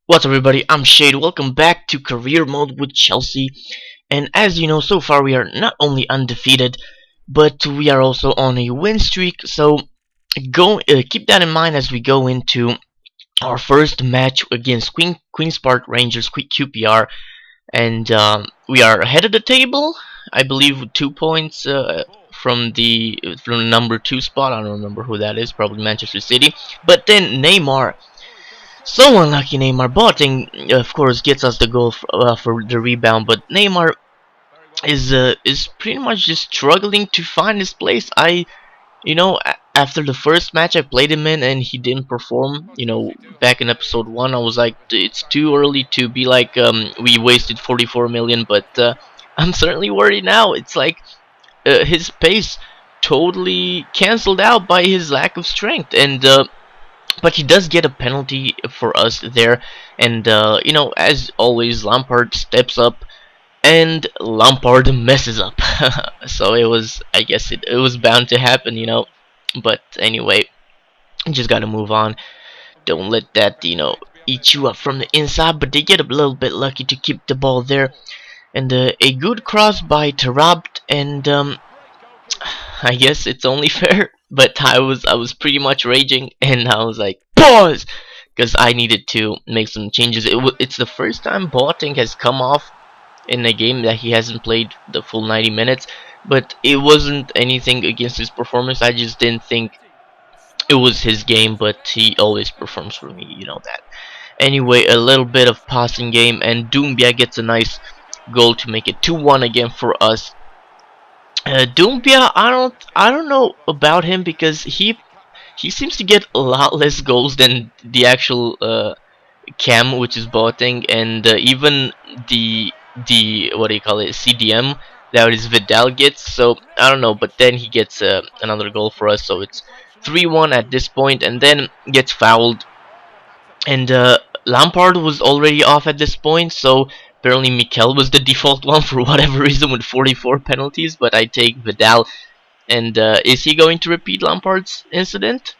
What's up, everybody? I'm Shade. Welcome back to Career Mode with Chelsea. And as you know, so far we are not only undefeated, but we are also on a win streak. So keep that in mind as we go into our first match against Queens Park Rangers QPR, and we are ahead of the table. I believe with 2 points from the number 2 spot. I don't remember who that is. Probably Manchester City. But then Neymar. So unlucky Neymar. Boateng, of course, gets us the goal for the rebound, but Neymar is pretty much just struggling to find his place. After the first match I played him in and he didn't perform, back in episode 1, I was like, it's too early to be like, we wasted 44 million, but I'm certainly worried now. It's like his pace totally cancelled out by his lack of strength, and but he does get a penalty for us there, and as always, Lampard steps up, and Lampard messes up. So I guess it was bound to happen. But anyway, you just gotta move on. Don't let that, eat you up from the inside. But they get a little bit lucky to keep the ball there, and a good cross by Tarabt, and I guess it's only fair, but I was pretty much raging, and I was like, pause, because I needed to make some changes. It's the first time Boateng has come off in a game that he hasn't played the full 90 minutes, but it wasn't anything against his performance. I just didn't think it was his game, but he always performs for me, you know that. Anyway, a little bit of passing game, and Doumbia gets a nice goal to make it 2-1 again for us. Doumbia, I don't know about him because he seems to get a lot less goals than the actual Cam, which is Boateng, and even the what do you call it, CDM, that is Vidal gets. So I don't know, but then he gets another goal for us, so it's 3-1 at this point, and then gets fouled, and Lampard was already off at this point, so apparently Mikel was the default one for whatever reason with 44 penalties, but I take Vidal. And is he going to repeat Lampard's incident?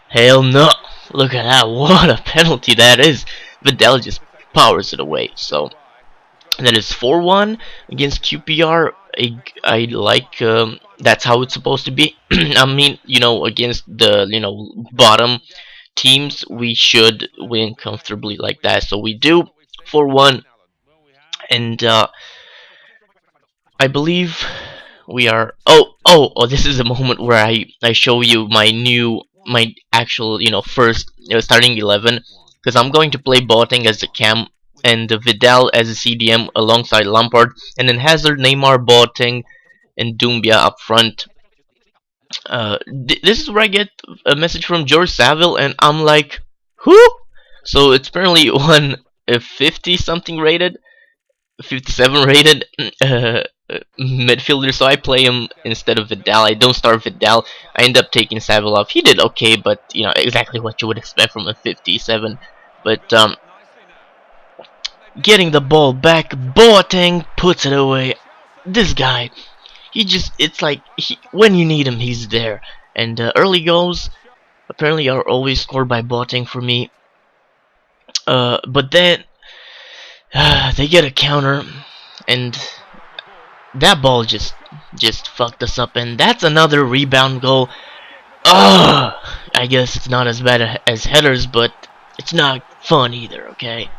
Hell no! Look at that, what a penalty that is! Vidal just powers it away, so that is 4-1 against QPR. I like, that's how it's supposed to be. I mean, against the, bottom teams, we should win comfortably like that, so we do. 4-1, and I believe we are. Oh! This is the moment where I show you my actual first starting 11, because I'm going to play Boateng as the cam and Vidal as a CDM alongside Lampard, and then Hazard, Neymar, Boateng, and Doumbia up front. This is where I get a message from George Saville, and I'm like, who? So it's apparently one 50 something rated, 57 rated midfielder, so I play him instead of Vidal. I don't start Vidal. I end up taking Saville off. He did okay, but exactly what you would expect from a 57. But getting the ball back, Boateng puts it away. This guy, it's like when you need him, he's there. And early goals apparently are always scored by Boateng for me. But then they get a counter, and that ball just fucked us up, and that's another rebound goal. I guess it's not as bad as headers, but it's not fun either, okay?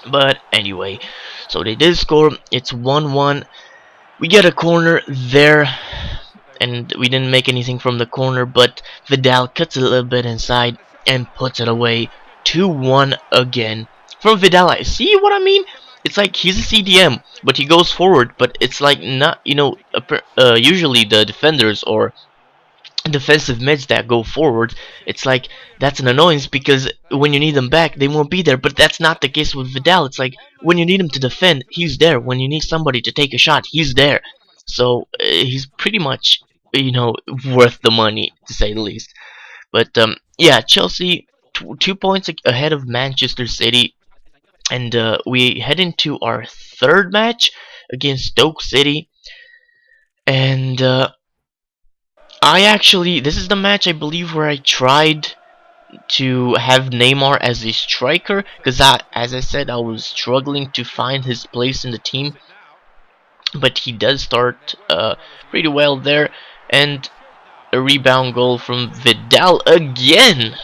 But anyway, so they did score. It's 1-1. We get a corner there, and we didn't make anything from the corner, but Vidal cuts it a little bit inside and puts it away. 2-1 again from Vidal. See what I mean? It's like he's a CDM, but he goes forward, but it's like not, usually the defenders or defensive mids that go forward, it's like that's an annoyance because when you need them back, they won't be there. But that's not the case with Vidal. It's like when you need him to defend, he's there. When you need somebody to take a shot, he's there. So he's pretty much, worth the money, to say the least. But yeah, Chelsea 2 points ahead of Manchester City, and we head into our third match against Stoke City. And this is the match I believe where I tried to have Neymar as a striker, because as I said, I was struggling to find his place in the team, but he does start pretty well there, and a rebound goal from Vidal again.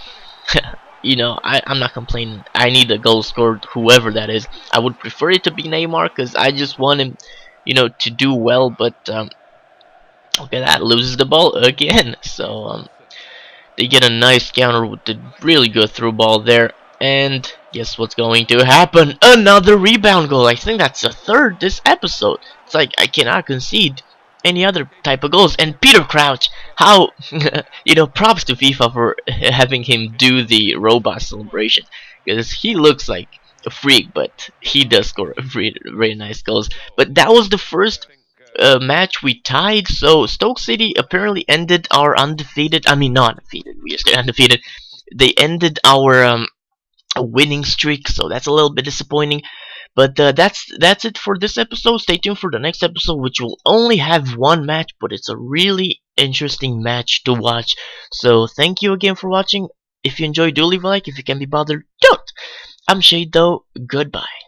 I'm not complaining. I need a goal scored, whoever that is. I would prefer it to be Neymar because I just want him, to do well. But look at that, loses the ball again. So they get a nice counter with the really good through ball there. And guess what's going to happen? Another rebound goal. I think that's the third this episode. It's like I cannot concede any other type of goals. And Peter Crouch, how props to FIFA for having him do the robot celebration, because he looks like a freak, but he does score very, very nice goals. But that was the first match we tied. So Stoke City apparently ended our undefeated. I mean, not undefeated. We are still undefeated. They ended our winning streak, so that's a little bit disappointing. But that's it for this episode. Stay tuned for the next episode, which will only have one match, but it's a really interesting match to watch. So thank you again for watching. If you enjoyed, do leave a like. If you can be bothered, don't. I'm Shade though. Goodbye.